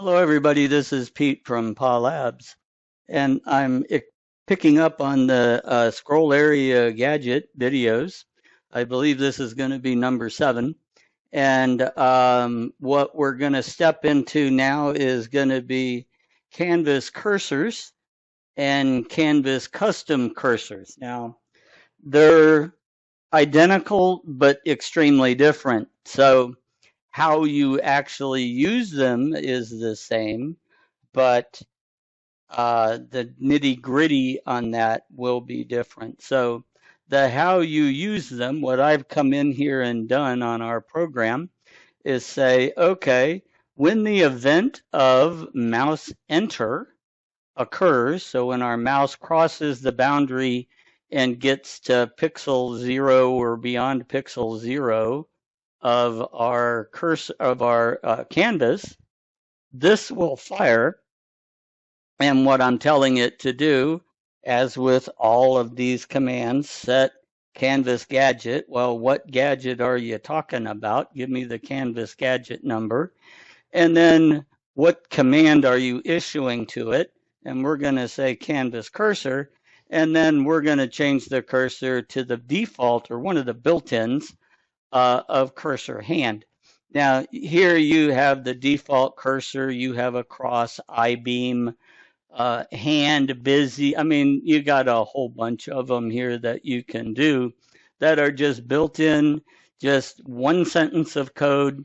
Hello, everybody. This is Pete from Paw Labs, and picking up on the ScrollArea Gadget videos. I believe this is going to be number 7. And what we're going to step into now is going to be Canvas cursors and Canvas custom cursors. Now, they're identical but extremely different. So how you actually use them is the same, but the nitty gritty on that will be different. So the how you use them, what I've come in here and done on our program is say, okay, when the event of mouse enter occurs, so when our mouse crosses the boundary and gets to pixel 0 or beyond pixel 0 of our canvas, this will fire. And what I'm telling it to do, as with all of these commands, set canvas gadget. Well, what gadget are you talking about? Give me the canvas gadget number. And then what command are you issuing to it? And we're going to say canvas cursor. And then we're going to change the cursor to the default or one of the built-ins of cursor hand. Now, here you have the default cursor. You have a cross, I-beam, hand, busy. I mean, you got a whole bunch of them here that you can do that are just built in, just one sentence of code,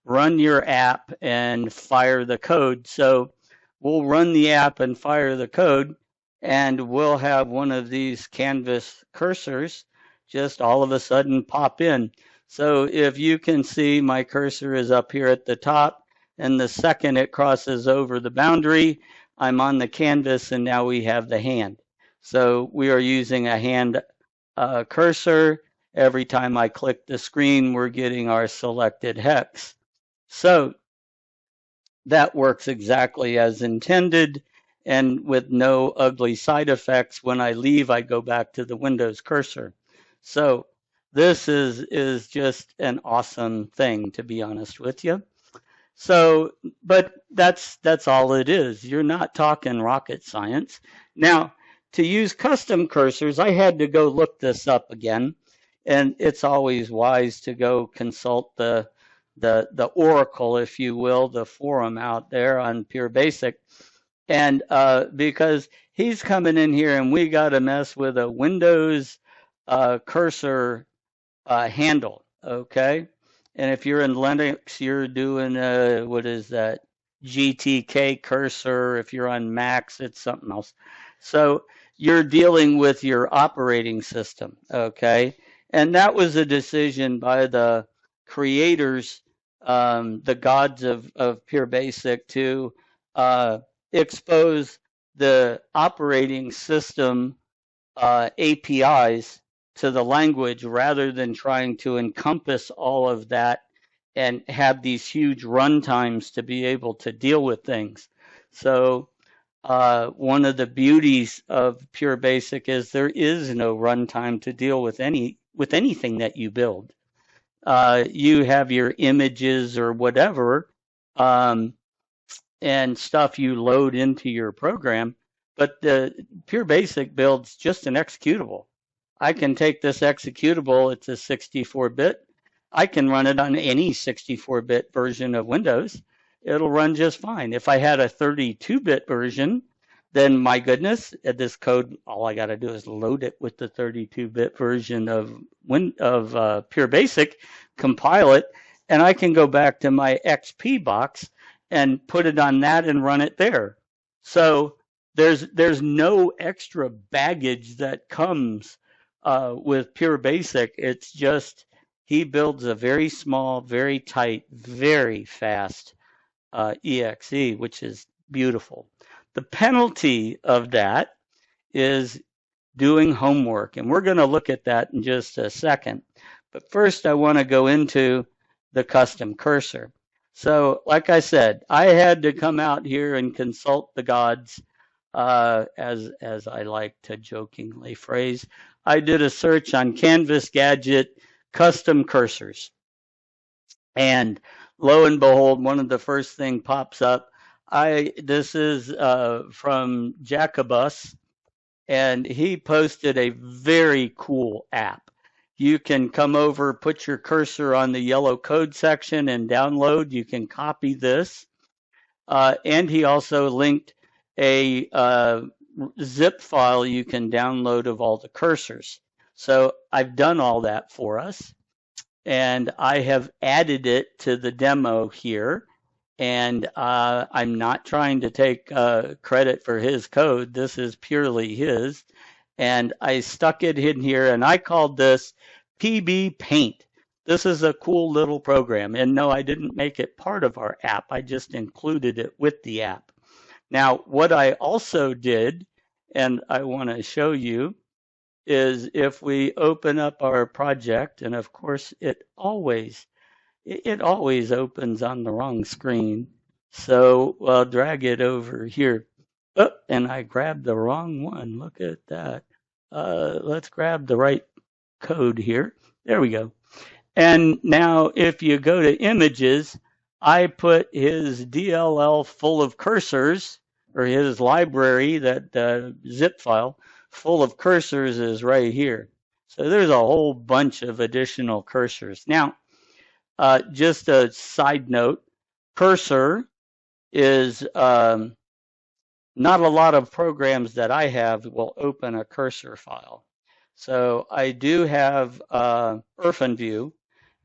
run your app and fire the code. So we'll run the app and fire the code, and we'll have one of these canvas cursors just all of a sudden pop in. So if you can see, my cursor is up here at the top, and the second it crosses over the boundary, I'm on the canvas, and now we have the hand. So we are using a hand cursor. Every time I click the screen, we're getting our selected hex. So that works exactly as intended, and with no ugly side effects. When I leave, I go back to the Windows cursor. So this is just an awesome thing, to be honest with you. So, but that's all it is. You're not talking rocket science. Now, to use custom cursors, I had to go look this up again, and it's always wise to go consult the oracle, if you will, the forum out there on PureBasic, and because he's coming in here, and we got to mess with a Windows cursor handle, okay? And if you're in Linux, you're doing what is that? GTK cursor. If you're on Macs, it's something else. So you're dealing with your operating system, okay? And that was a decision by the creators, the gods of PureBasic, to expose the operating system APIs to the language rather than trying to encompass all of that and have these huge runtimes to be able to deal with things. So one of the beauties of PureBasic is there is no runtime to deal with anything that you build. You have your images or whatever and stuff you load into your program, but the PureBasic builds just an executable. I can take this executable, it's a 64-bit. I can run it on any 64-bit version of Windows. It'll run just fine. If I had a 32-bit version, then my goodness, this code, all I got to do is load it with the 32-bit version of PureBasic, compile it, and I can go back to my XP box and put it on that and run it there. So there's no extra baggage that comes with PureBasic. It's just he builds a very small, very tight, very fast exe, which is beautiful. The penalty of that is doing homework, and we're going to look at that in just a second. But first, I want to go into the custom cursor. So, like I said, I had to come out here and consult the gods, as I like to jokingly phrase. I did a search on Canvas Gadget custom cursors. And lo and behold, one of the first thing pops up. This is from Jacobus, and he posted a very cool app. You can come over, put your cursor on the yellow code section and download. You can copy this. And he also linked a zip file you can download of all the cursors. So I've done all that for us, and I have added it to the demo here. And I'm not trying to take credit for his code. This is purely his. And I stuck it in here, and I called this PB Paint. This is a cool little program. And no, I didn't make it part of our app. I just included it with the app. Now, what I also did, and I want to show you, is if we open up our project, and of course it always opens on the wrong screen. So I'll drag it over here. Oh, and I grabbed the wrong one. Look at that. Let's grab the right code here. There we go. And now if you go to images, I put his DLL full of cursors, or his library, that zip file full of cursors is right here. So there's a whole bunch of additional cursors. Now, just a side note, cursor is not a lot of programs that I have will open a cursor file. So I do have IrfanView,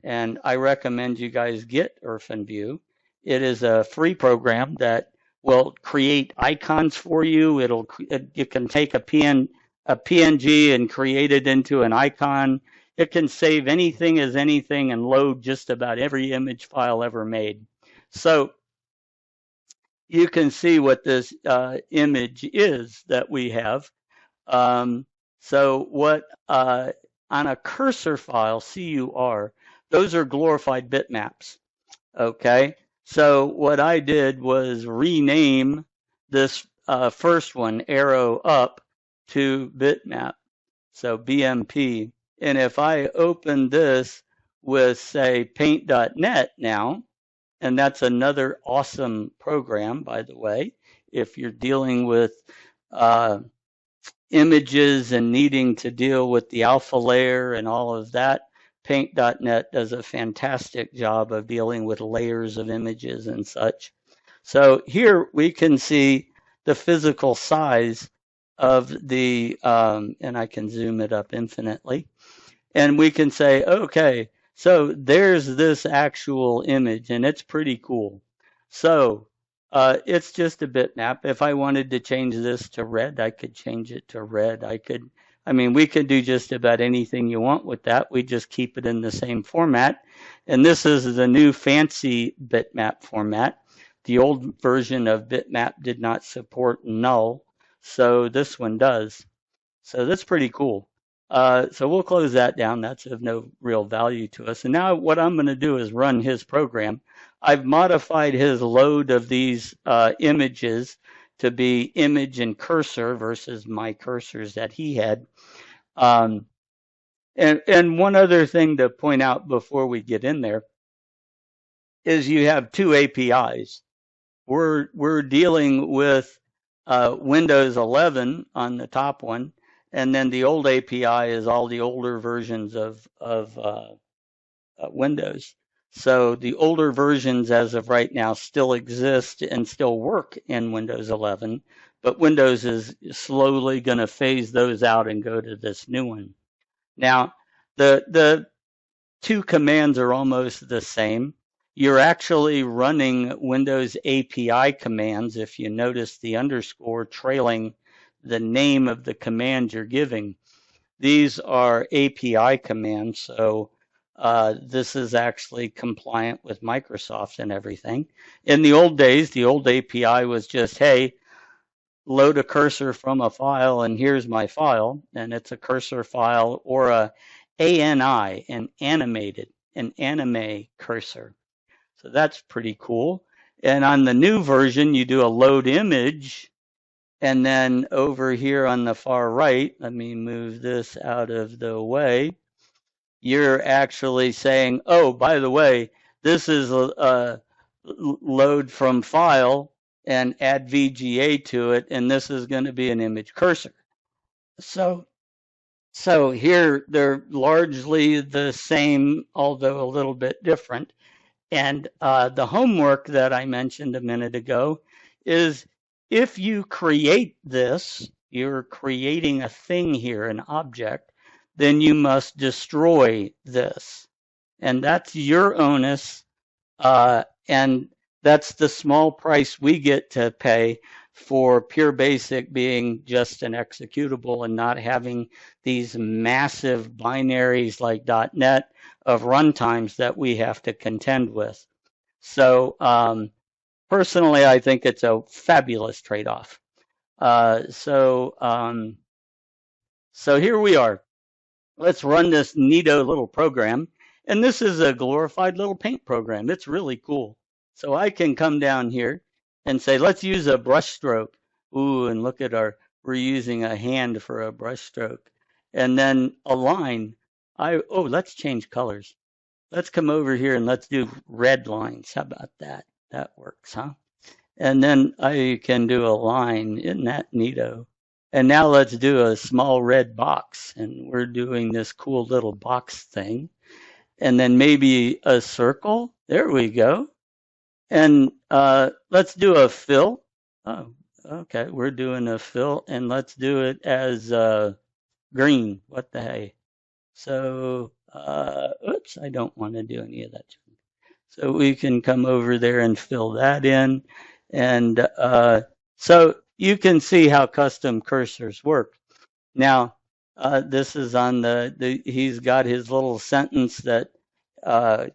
and I recommend you guys get IrfanView. It is a free program that will create icons for you. You can take a PNG and create it into an icon. It can save anything as anything and load just about every image file ever made. So you can see what this image is that we have. So what on a cursor file, CUR, those are glorified bitmaps. Okay, so what I did was rename this first one, arrow up, to bitmap, so BMP. And if I open this with, say, paint.net now, and that's another awesome program, by the way, if you're dealing with images and needing to deal with the alpha layer and all of that, paint.net does a fantastic job of dealing with layers of images and such. So here we can see the physical size of the, and I can zoom it up infinitely, and we can say, okay, so there's this actual image, and it's pretty cool. So it's just a bitmap. If I wanted to change this to red, I could change it to red. We could do just about anything you want with that. We just keep it in the same format. And this is the new fancy bitmap format. The old version of bitmap did not support null, so this one does. So that's pretty cool. So we'll close that down. That's of no real value to us. And now what I'm going to do is run his program. I've modified his load of these images to be image and cursor versus my cursors that he had. And one other thing to point out before we get in there is you have two APIs. We're dealing with Windows 11 on the top one, and then the old API is all the older versions of Windows. So the older versions as of right now still exist and still work in Windows 11, but Windows is slowly going to phase those out and go to this new one. Now, the two commands are almost the same. You're actually running Windows API commands if you notice the underscore trailing the name of the command you're giving. These are API commands, so this is actually compliant with Microsoft and everything. In the old days, the old API was just, hey, load a cursor from a file and here's my file, and it's a cursor file or a ANI, an anime cursor. So that's pretty cool. And on the new version, you do a load image, and then over here on the far right, let me move this out of the way, you're actually saying, oh, by the way, this is a load from file, and add VGA to it, and this is going to be an image cursor. So here they're largely the same, although a little bit different. And the homework that I mentioned a minute ago is if you create this, you're creating a thing here, an object, then you must destroy this. And that's your onus. And that's the small price we get to pay for PureBasic being just an executable and not having these massive binaries like .NET of runtimes that we have to contend with. So personally, I think it's a fabulous trade-off. So here we are. Let's run this neato little program. And this is a glorified little paint program. It's really cool. So I can come down here and say, let's use a brush stroke. Ooh, and look at we're using a hand for a brush stroke. And then a line. Let's change colors. Let's come over here and let's do red lines. How about that? That works, huh? And then I can do a line. Isn't that neato? And now let's do a small red box. And we're doing this cool little box thing. And then maybe a circle. There we go. And let's do a fill. Oh, okay. We're doing a fill. And let's do it as green. What the hey? So, oops, I don't want to do any of that. So we can come over there and fill that in. And so you can see how custom cursors work. Now, this is on he's got his little sentence that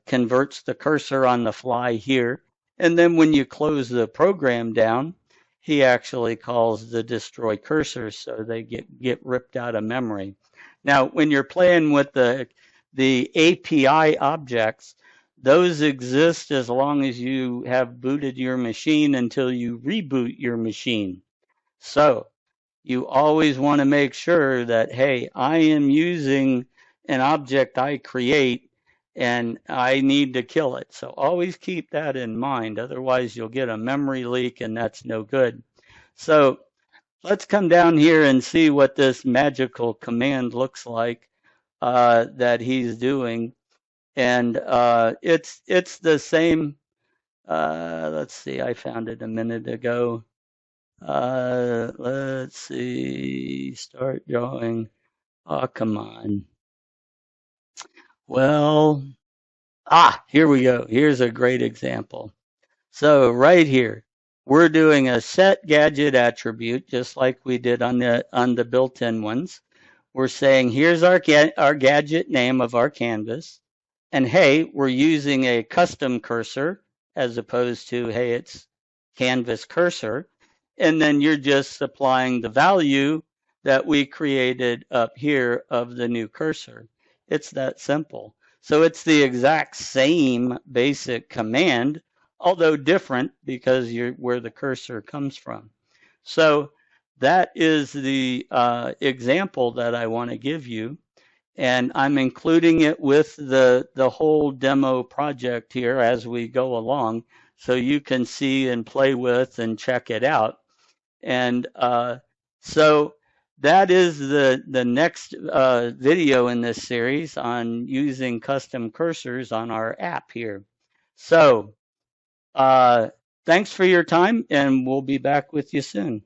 converts the cursor on the fly here. And then when you close the program down, he actually calls the destroy cursor so they get ripped out of memory. Now, when you're playing with the API objects, those exist as long as you have booted your machine until you reboot your machine. So you always want to make sure that, hey, I am using an object I create and I need to kill it. So always keep that in mind. Otherwise, you'll get a memory leak and that's no good. So let's come down here and see what this magical command looks like that he's doing. And it's the same. Let's see, I found it a minute ago. Let's see, start drawing. Oh, come on. Well, here we go. Here's a great example. So right here, we're doing a set gadget attribute, just like we did on the built-in ones. We're saying, here's our gadget name of our canvas. And hey, we're using a custom cursor as opposed to, hey, it's canvas cursor. And then you're just supplying the value that we created up here of the new cursor. It's that simple. So it's the exact same basic command, although different because you're where the cursor comes from. So that is the example that I want to give you. And I'm including it with the whole demo project here as we go along, so you can see and play with and check it out. And so that is the next video in this series on using custom cursors on our app here. So thanks for your time, and we'll be back with you soon.